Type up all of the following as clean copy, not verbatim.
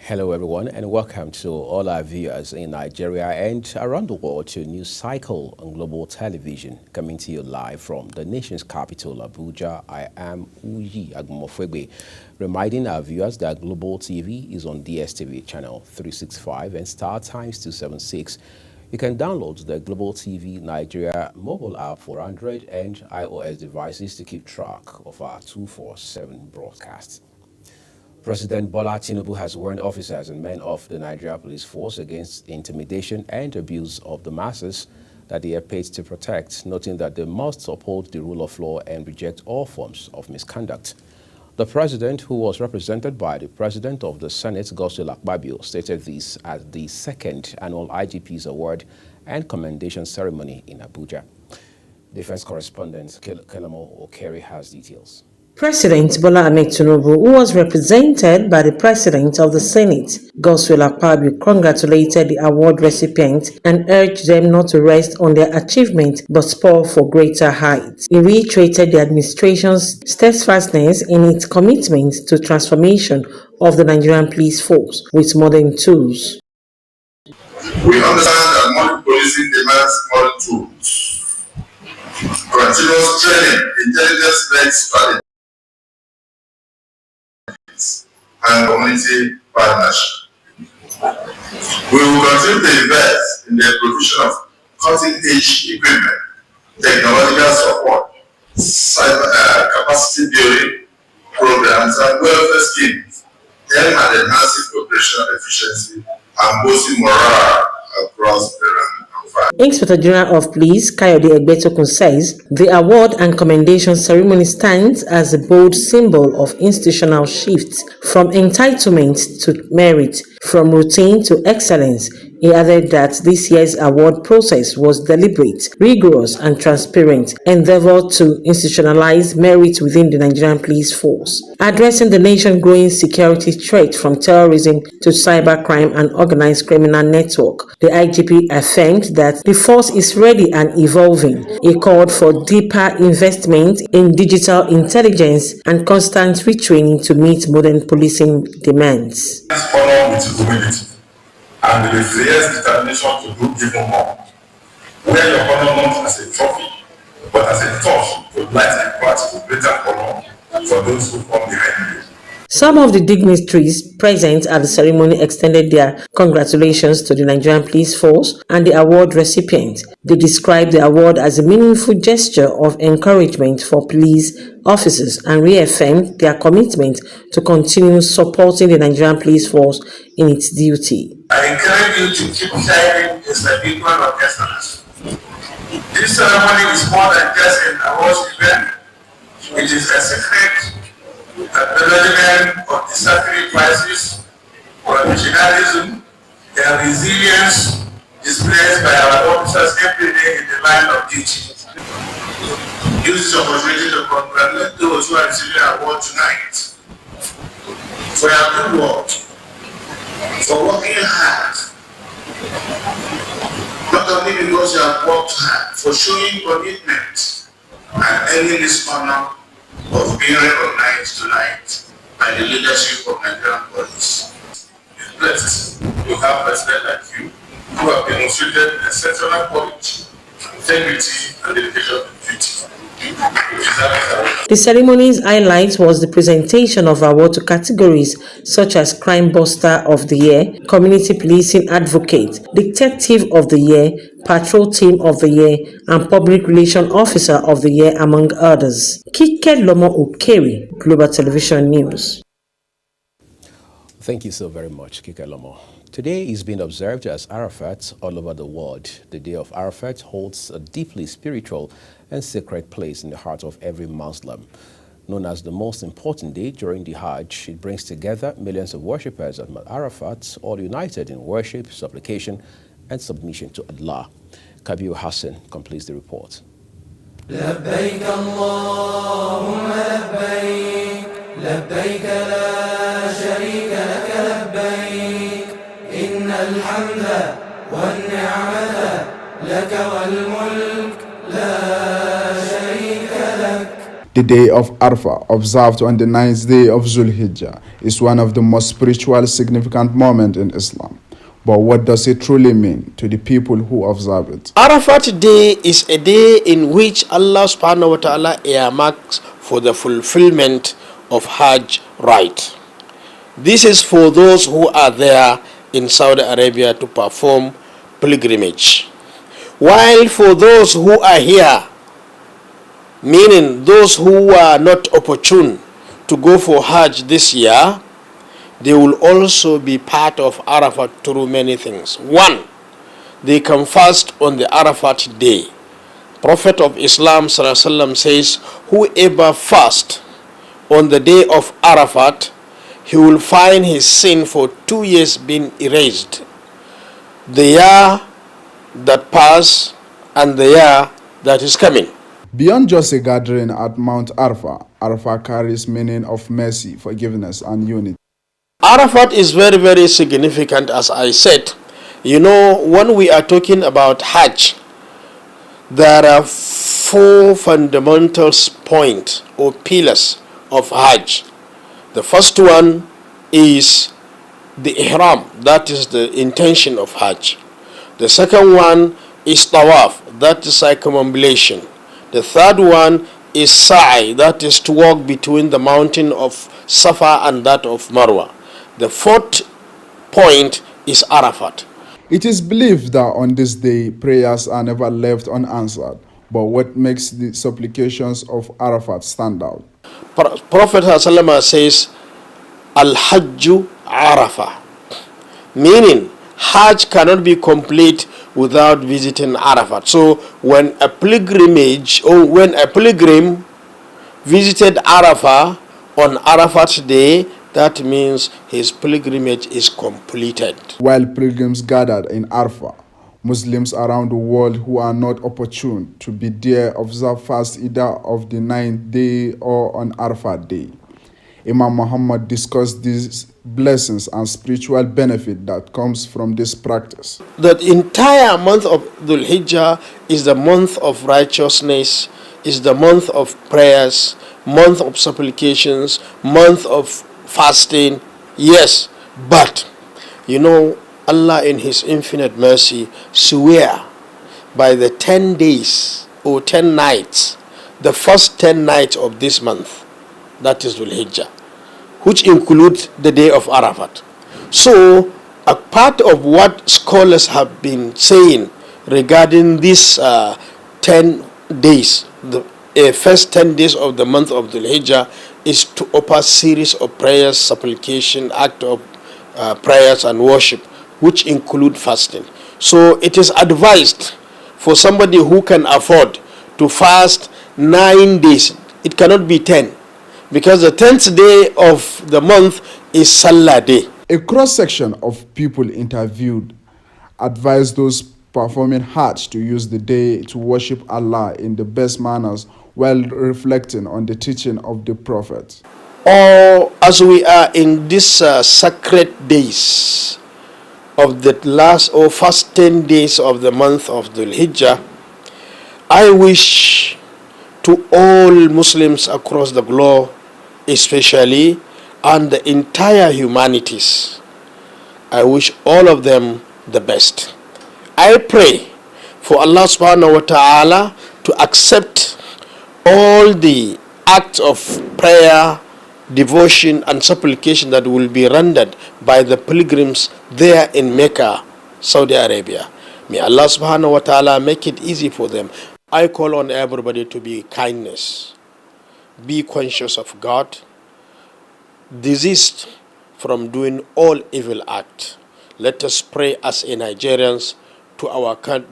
Hello everyone and welcome to all our viewers in Nigeria and around the world to a new cycle on global television coming to you live from the nation's capital, Abuja. I am Uyi Agumofwegbe, reminding our viewers that Global TV is on DSTV channel 365 and Star Times 276. You can download the Global TV Nigeria mobile app for Android and iOS devices to keep track of our 24/7 broadcasts. President Bola Tinubu has warned officers and men of the Nigeria Police Force against intimidation and abuse of the masses that they are paid to protect, noting that they must uphold the rule of law and reject all forms of misconduct. The president, who was represented by the president of the Senate, Godswill Akpabio, stated this at the second annual IGP's award and commendation ceremony in Abuja. Defense correspondent Kelamo Okeri has details. President Bola Ahmed Tinubu, who was represented by the President of the Senate, Godswill Akpabio, congratulated the award recipients and urged them not to rest on their achievement but spur for greater heights. He reiterated the administration's steadfastness in its commitment to transformation of the Nigerian police force with modern tools. We understand that modern policing demands modern tools, continuous training, intelligence-led strategy, and community partnership. We will continue to invest in the provision of cutting-edge equipment, technological support, cyber capacity building programs, and welfare schemes aimed at enhancing operational efficiency and boosting morale across the rank. Inspector General of Police Kayode Egbetokun says the award and commendation ceremony stands as a bold symbol of institutional shifts from entitlement to merit, from routine to excellence. He added that this year's award process was deliberate, rigorous, and transparent, endeavored to institutionalize merit within the Nigerian police force. Addressing the nation's growing security threat from terrorism to cybercrime and organized criminal network, the IGP affirmed that the force is ready and evolving. He called for deeper investment in digital intelligence and constant retraining to meet modern policing demands. And the fierce determination to do even more. Wear your honor not as a trophy, but as a torch to light a path to greater honor for those who come behind you. Some of the dignitaries present at the ceremony extended their congratulations to the Nigerian Police Force and the award recipient. They described the award as a meaningful gesture of encouragement for police officers and reaffirmed their commitment to continue supporting the Nigerian Police Force in its duty. I encourage you to keep sharing the certificate of excellence. This ceremony is more than just an awards event. It is a secret acknowledgement of the sacrifices, professionalism, and resilience displayed by our officers every day in the line of duty. Use this opportunity to congratulate those who are receiving the award tonight for your good work, for working hard, not only because you have worked hard, for showing commitment and earning this honor of being recognized tonight by the leadership of Nigerian police. It's blessed to have president like you who have demonstrated exceptional courage, integrity, and dedication to duty. The ceremony's highlight was the presentation of award to categories such as Crime Buster of the Year, Community Policing Advocate, Detective of the Year, Patrol Team of the Year, and Public Relations Officer of the Year, among others. Kike Lomo Okeri, Global Television News. Thank you so very much, Kike Lomo. Today is being observed as Arafat all over the world. The Day of Arafat holds a deeply spiritual and sacred place in the heart of every Muslim. Known as the most important day during the Hajj, it brings together millions of worshippers at Mount Arafat, all united in worship, supplication, and submission to Allah. Kabir Hassan completes the report. لبيك اللهم لبيك لبيك لا شريك لك لبيك إن الحمد والنعمة لك والملك لا شريك لك. The day of Arafah, observed on the 9th day of Zulhijjah, is one of the most spiritual significant moments in Islam. But what does it truly mean to the people who observe it? Arafat Day is a day in which Allah subhanahu wa ta'ala earmarks for the fulfillment of Hajj rite. This is for those who are there in Saudi Arabia to perform pilgrimage. While for those who are here, meaning those who are not opportune to go for Hajj this year, they will also be part of Arafat through many things. One, they can fast on the Arafat day. Prophet of Islam ﷺ says, whoever fasts on the day of Arafat, he will find his sin for 2 years being erased. The year that passed and the year that is coming. Beyond just a gathering at Mount Arafah, Arafah carries meaning of mercy, forgiveness, and unity. Arafat is very, very significant, as I said. You know, when we are talking about Hajj, there are 4 fundamental points or pillars of Hajj. The first one is the Ihram, that is the intention of Hajj. The second one is Tawaf, that is circumambulation. The third one is Sa'i, that is to walk between the mountain of Safa and that of Marwa. The fourth point is Arafat. It is believed that on this day, prayers are never left unanswered. But what makes the supplications of Arafat stand out? Prophet ﷺ says, Al-Hajju Arafah, meaning Hajj cannot be complete without visiting Arafat. So when a pilgrimage or when a pilgrim visited Arafah on Arafat day, that means his pilgrimage is completed. While pilgrims gathered in Arafah, Muslims around the world who are not opportune to be there observe fast either of the 9th day or on Arafat day. Imam Muhammad discussed these blessings and spiritual benefit that comes from this practice. The entire month of Dhul Hijjah is the month of righteousness, is the month of prayers, month of supplications, month of fasting. Yes, but you know, Allah in his infinite mercy swear by the 10 days or 10 nights, the first 10 nights of this month, that is Dhul Hijjah, which includes the day of Arafat. So a part of what scholars have been saying regarding these 10 days, the first 10 days of the month of Dhul Hijjah, is to offer series of prayers, supplication, act of prayers and worship, which include fasting. So it is advised for somebody who can afford to fast 9 days. It cannot be 10, because the 10th day of the month is Salah day. A cross-section of people interviewed advised those performing Hajj to use the day to worship Allah in the best manners while reflecting on the teaching of the Prophet. Or as we are in these sacred days of the last or first 10 days of the month of Dhul Hijjah, I wish to all Muslims across the globe, especially, and the entire humanities, I wish all of them the best. I pray for Allah subhanahu wa ta'ala to accept all the acts of prayer, devotion and supplication that will be rendered by the pilgrims there in Mecca, Saudi Arabia. May Allah subhanahu wa ta'ala make it easy for them. I call on everybody to be kindness, be conscious of God, desist from doing all evil acts. Let us pray as a Nigerians to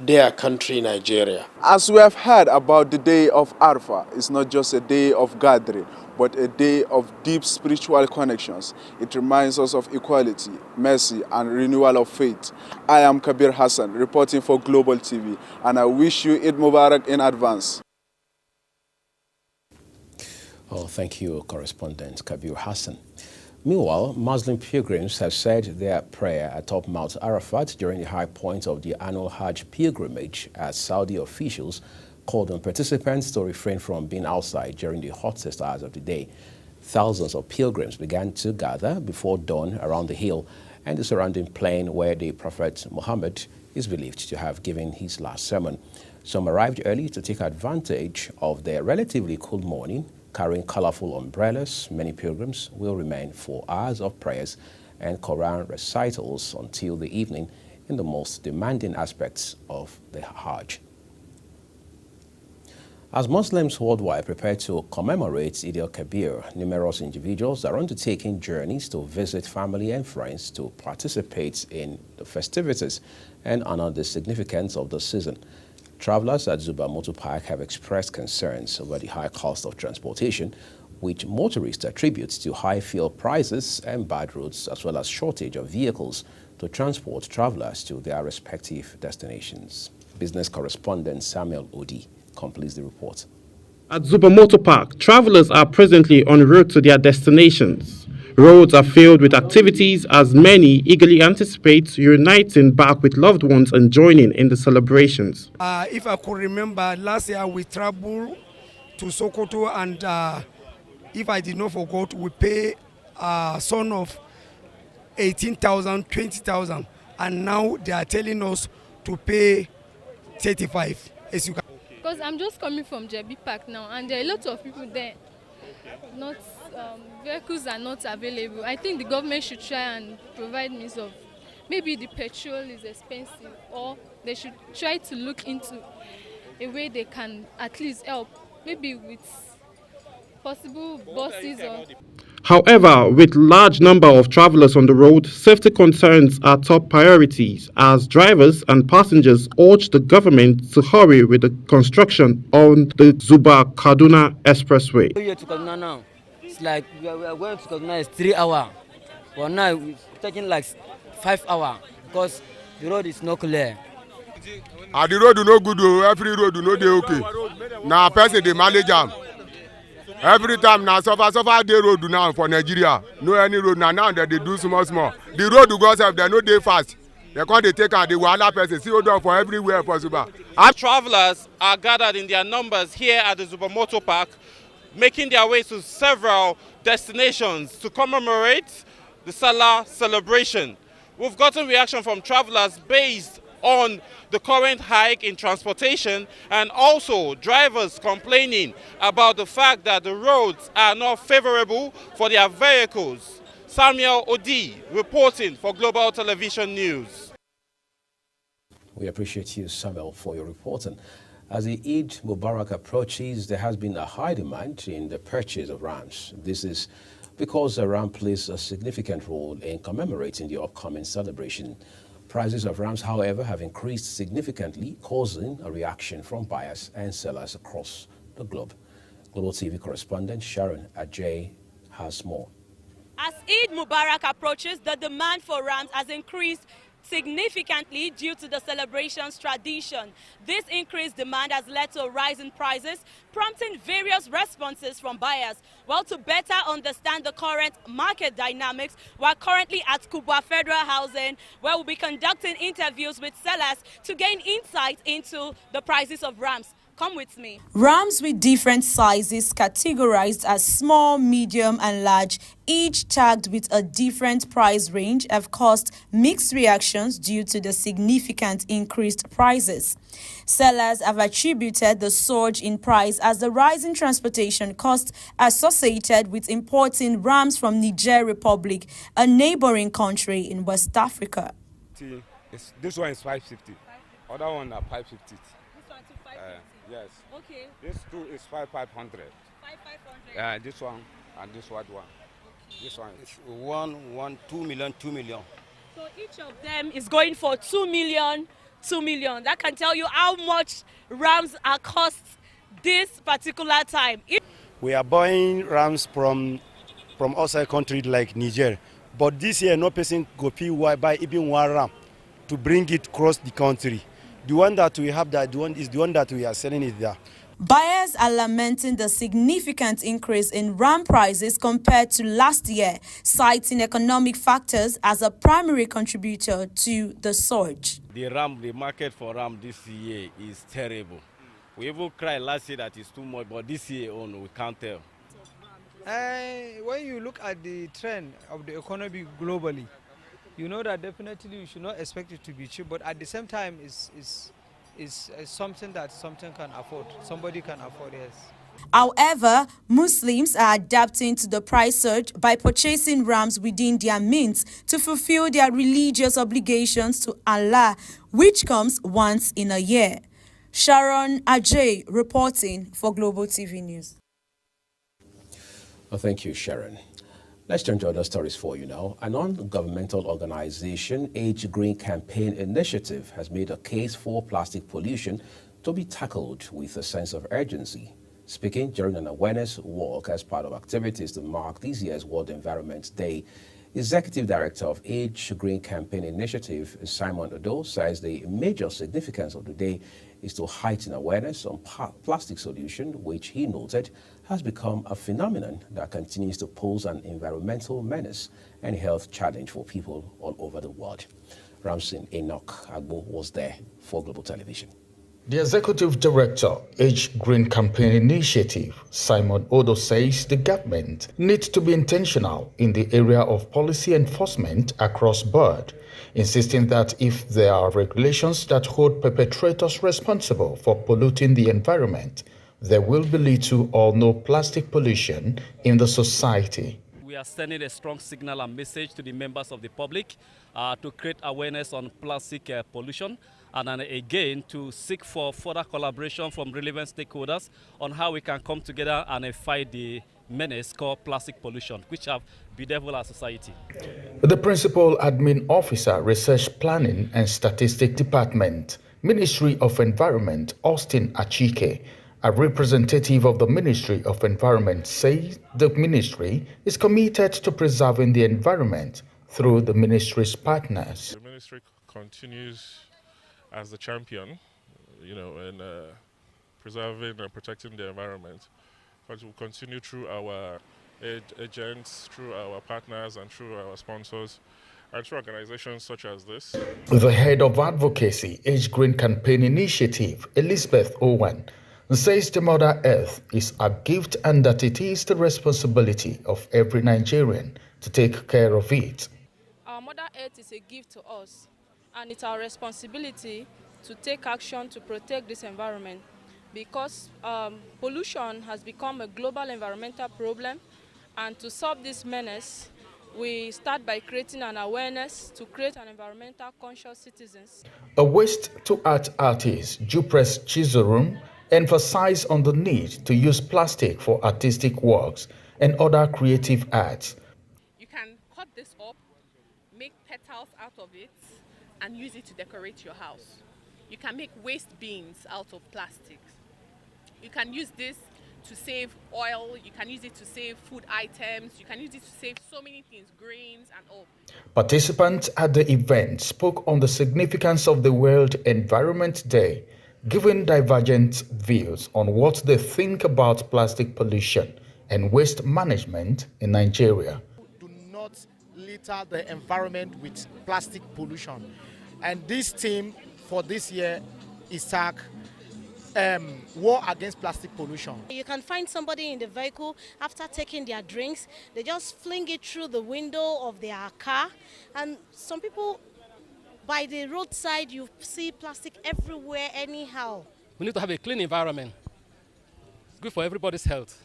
their country, Nigeria. As we have heard about the day of Arafah, it's not just a day of gathering, but a day of deep spiritual connections. It reminds us of equality, mercy, and renewal of faith. I am Kabir Hassan, reporting for Global TV, and I wish you Eid Mubarak in advance. Oh, thank you, correspondent Kabir Hassan. Meanwhile, Muslim pilgrims have said their prayer atop Mount Arafat during the high point of the annual Hajj pilgrimage as Saudi officials called on participants to refrain from being outside during the hottest hours of the day. Thousands of pilgrims began to gather before dawn around the hill and the surrounding plain where the Prophet Muhammad is believed to have given his last sermon. Some arrived early to take advantage of the relatively cool morning, carrying colorful umbrellas. Many pilgrims will remain for hours of prayers and Quran recitals until the evening in the most demanding aspects of the Hajj. As Muslims worldwide prepare to commemorate Eid al-Kabir, numerous individuals are undertaking journeys to visit family and friends to participate in the festivities and honor the significance of the season. Travelers at Zuba Motor Park have expressed concerns over the high cost of transportation, which motorists attribute to high fuel prices and bad roads, as well as shortage of vehicles to transport travelers to their respective destinations. Business correspondent Samuel Odi completes the report. At Zuba Motor Park, travelers are presently en route to their destinations. Roads are filled with activities as many eagerly anticipate reuniting back with loved ones and joining in the celebrations. If I could remember, last year we traveled to Sokoto, and if I did not forget, we pay a sum of 18,000, 20,000, and now they are telling us to pay 35. As you can. Because I'm just coming from JB Park now, and there are a lot of people there. Not vehicles are not available. I think the government should try and provide means of, maybe the petrol is expensive, or they should try to look into a way they can at least help, maybe with possible buses or. However, with large number of travelers on the road, safety concerns are top priorities as drivers and passengers urge the government to hurry with the construction on the Zuba-Kaduna Expressway. Here to Kaduna now, it's like we are going to Kaduna is 3 hours, but now it's taking like 5 hours because the road is not clear. The road do no good, every road do no dey okay. Now person they manage them. Every time now suffer the road now for Nigeria. No any road now that they do small. The road to go self they no dey fast. They can't take out the wahala person. See hold on for everywhere possible. Our travelers are gathered in their numbers here at the Zuba Motor Park, making their way to several destinations to commemorate the Salah celebration. We've gotten reaction from travelers based on the current hike in transportation and also drivers complaining about the fact that the roads are not favorable for their vehicles. Samuel Odi reporting for Global Television News. We appreciate you, Samuel, for your reporting. As the Eid Mubarak approaches, there has been a high demand in the purchase of rams. This is because the ram plays a significant role in commemorating the upcoming celebration. Prices of rams, however, have increased significantly, causing a reaction from buyers and sellers across the globe. Global TV correspondent Sharon Ajay has more. As Eid Mubarak approaches, the demand for rams has increased significantly due to the celebration's tradition. This increased demand has led to a rise in prices, prompting various responses from buyers. Well, to better understand the current market dynamics, we're currently at Kubwa Federal Housing, where we'll be conducting interviews with sellers to gain insight into the prices of rams. Come with me. Rams with different sizes categorized as small, medium and large, each tagged with a different price range, have caused mixed reactions due to the significant increased prices. Sellers have attributed the surge in price as the rise in transportation costs associated with importing rams from Niger Republic, a neighboring country in West Africa. This one is 550. Other one are 550. Yes. Okay. This two is 500. 500. Yeah, this one and this one. Okay. This one is 2 million. So each of them is going for 2 million. That can tell you how much rams are cost this particular time. We are buying rams from outside country like Niger, but this year no person go buy even one ram to bring it across the country. The one that we have, the one that we are selling it there. Buyers are lamenting the significant increase in ram prices compared to last year, citing economic factors as a primary contributor to the surge. The market for ram this year is terrible. We even cried last year that it's too much, but this year, oh no, we can't tell. When you look at the trend of the economy globally, you know that definitely you should not expect it to be cheap, but at the same time, it's something that something can afford. Somebody can afford, yes. However, Muslims are adapting to the price surge by purchasing rams within their means to fulfill their religious obligations to Allah, which comes once in a year. Sharon Ajay reporting for Global TV News. Well, thank you, Sharon. Let's turn to other stories for you now. A non-governmental organization, Age Green Campaign Initiative, has made a case for plastic pollution to be tackled with a sense of urgency. Speaking during an awareness walk as part of activities to mark this year's World Environment Day, Executive Director of Age Green Campaign Initiative, Simon Odo, says the major significance of the day is to heighten awareness on plastic pollution, which he noted has become a phenomenon that continues to pose an environmental menace and health challenge for people all over the world. Ramsin Enoch Agbo was there for Global Television. The Executive Director, Age Green Campaign Initiative, Simon Odo, says the government needs to be intentional in the area of policy enforcement across board, insisting that if there are regulations that hold perpetrators responsible for polluting the environment, there will be little or no plastic pollution in the society. We are sending a strong signal and message to the members of the public to create awareness on plastic pollution, and then again to seek for further collaboration from relevant stakeholders on how we can come together and fight the menace called plastic pollution, which have bedeviled our society. The Principal Admin Officer, Research Planning and Statistics Department, Ministry of Environment, Austin Achike, a representative of the Ministry of Environment, says the ministry is committed to preserving the environment through the ministry's partners. The ministry continues as the champion, in preserving and protecting the environment. But we'll continue through our agents, through our partners, and through our sponsors, and through organizations such as this. The head of advocacy, Age Green Campaign Initiative, Elizabeth Owen, says the Mother Earth is a gift and that it is the responsibility of every Nigerian to take care of it. Our Mother Earth is a gift to us, and it's our responsibility to take action to protect this environment, because pollution has become a global environmental problem, and to solve this menace, we start by creating an awareness to create an environmental conscious citizens. A waste to art artist, Jupres Chizorum, emphasized on the need to use plastic for artistic works and other creative arts. You can cut this up, make petals out of it, and use it to decorate your house. You can make waste bins out of plastics. You can use this to save oil, you can use it to save food items, you can use it to save so many things, grains and all. Participants at the event spoke on the significance of the World Environment Day, giving divergent views on what they think about plastic pollution and waste management in Nigeria. Do not litter the environment with plastic pollution. And this theme for this year is TAG, War Against Plastic Pollution. You can find somebody in the vehicle after taking their drinks, they just fling it through the window of their car, and some people by the roadside, you see plastic everywhere anyhow. We need to have a clean environment. It's good for everybody's health.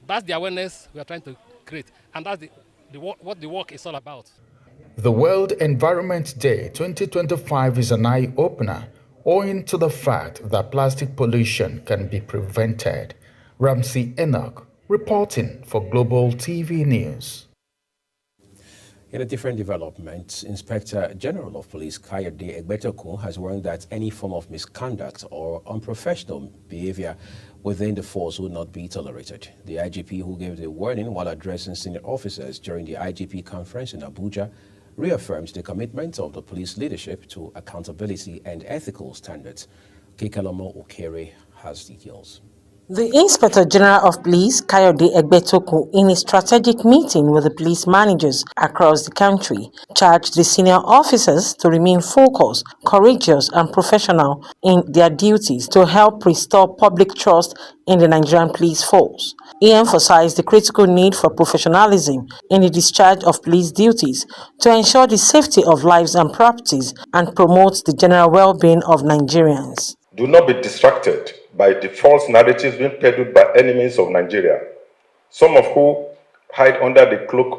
That's the awareness we are trying to create, and that's what the work is all about. The World Environment Day 2025 is an eye-opener owing to the fact that plastic pollution can be prevented. Ramsey Enoch reporting for Global TV News. In a different development, Inspector General of Police Kayode Egbetokun has warned that any form of misconduct or unprofessional behavior within the force will not be tolerated. The IGP, who gave the warning while addressing senior officers during the IGP conference in Abuja, reaffirms the commitment of the police leadership to accountability and ethical standards. Kekalomo Okere has details. The Inspector General of Police, Kayode Egbetoku, in a strategic meeting with the police managers across the country, charged the senior officers to remain focused, courageous, and professional in their duties to help restore public trust in the Nigerian police force. He emphasized the critical need for professionalism in the discharge of police duties to ensure the safety of lives and properties and promote the general well-being of Nigerians. Do not be distracted by the false narratives being peddled by enemies of Nigeria, some of who hide under the cloak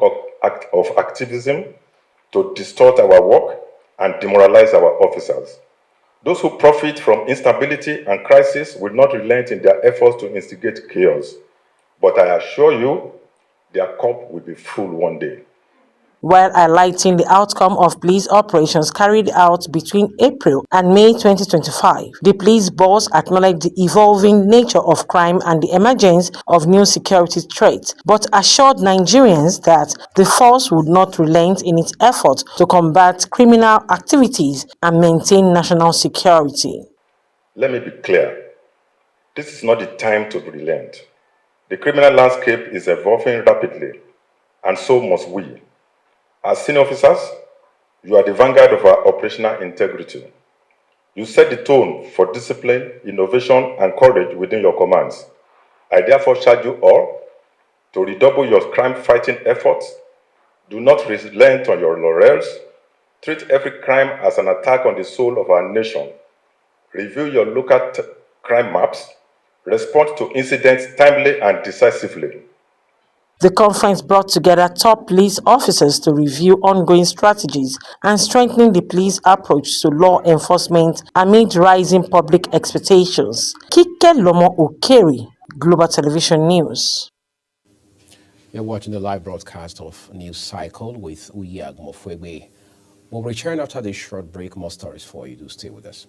of activism to distort our work and demoralize our officers. Those who profit from instability and crisis will not relent in their efforts to instigate chaos. But I assure you, their cup will be full one day. While highlighting the outcome of police operations carried out between April and May 2025, the police boss acknowledged the evolving nature of crime and the emergence of new security threats, but assured Nigerians that the force would not relent in its effort to combat criminal activities and maintain national security. Let me be clear. This is not the time to relent. The criminal landscape is evolving rapidly, and so must we. As senior officers, you are the vanguard of our operational integrity. You set the tone for discipline, innovation, and courage within your commands. I therefore charge you all to redouble your crime-fighting efforts. Do not relent on your laurels. Treat every crime as an attack on the soul of our nation. Review your local crime maps. Respond to incidents timely and decisively. The conference brought together top police officers to review ongoing strategies and strengthening the police approach to law enforcement amid rising public expectations. Kike Lomo Okeri, Global Television News. You're watching the live broadcast of News Cycle with Uyag Mofwebe. We'll return after this short break. More stories for you. Do stay with us.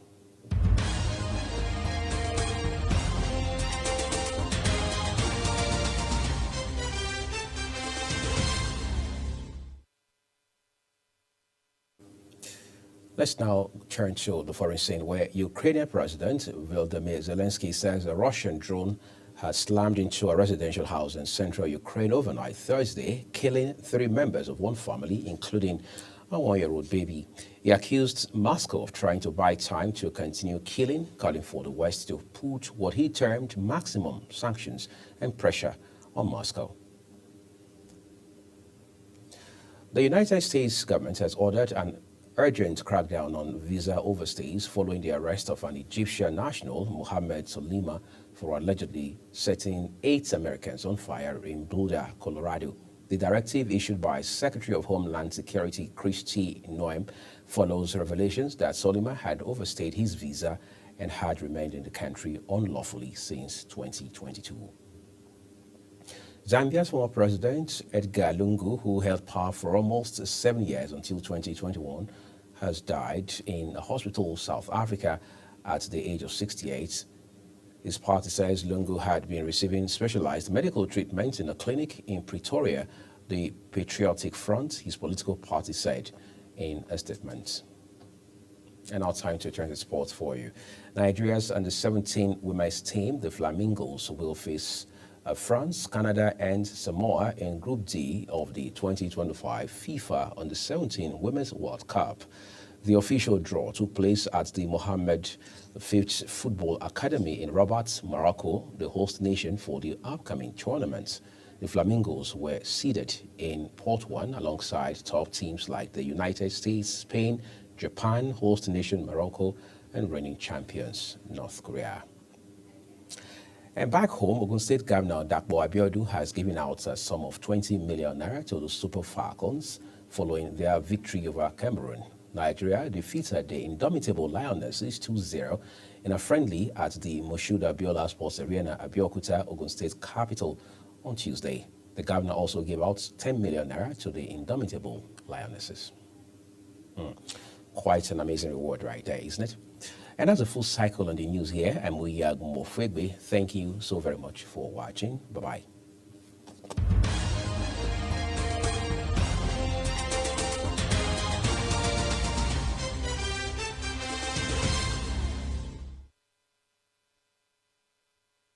Let's now turn to the foreign scene where Ukrainian President Volodymyr Zelensky says a Russian drone has slammed into a residential house in central Ukraine overnight Thursday, killing 3 members of one family, including a 1-year-old baby. He accused Moscow of trying to buy time to continue killing, calling for the West to put what he termed maximum sanctions and pressure on Moscow. The United States government has ordered an urgent crackdown on visa overstays following the arrest of an Egyptian national, Mohammed Solima, for allegedly setting 8 Americans on fire in Boulder, Colorado. The directive issued by Secretary of Homeland Security Kristi Noem follows revelations that Solima had overstayed his visa and had remained in the country unlawfully since 2022. Zambia's former president, Edgar Lungu, who held power for almost 7 years until 2021, has died in a hospital in South Africa at the age of 68. His party says Lungu had been receiving specialized medical treatment in a clinic in Pretoria, the Patriotic Front, his political party said in a statement. And now time to turn to sports for you. Nigeria's under-17 women's team, the Flamingos, will face France, Canada, and Samoa in Group D of the 2025 FIFA Under-17 Women's World Cup. The official draw took place at the Mohammed V Football Academy in Rabat, Morocco, the host nation for the upcoming tournament. The Flamingos were seeded in Pot 1 alongside top teams like the United States, Spain, Japan, host nation Morocco, and reigning champions North Korea. And back home, Ogun State Governor Dakpo Abiodun has given out a sum of 20 million naira to the Super Falcons following their victory over Cameroon. Nigeria defeated the indomitable Lionesses 2-0 in a friendly at the Moshood Abiola Sports Arena, Abeokuta, Ogun State capital, on Tuesday. The governor also gave out 10 million naira to the indomitable Lionesses. Quite an amazing reward right there, isn't it? And that's a full cycle on the news here. I'm Uyag Mofwebe. Thank you so very much for watching. Bye-bye.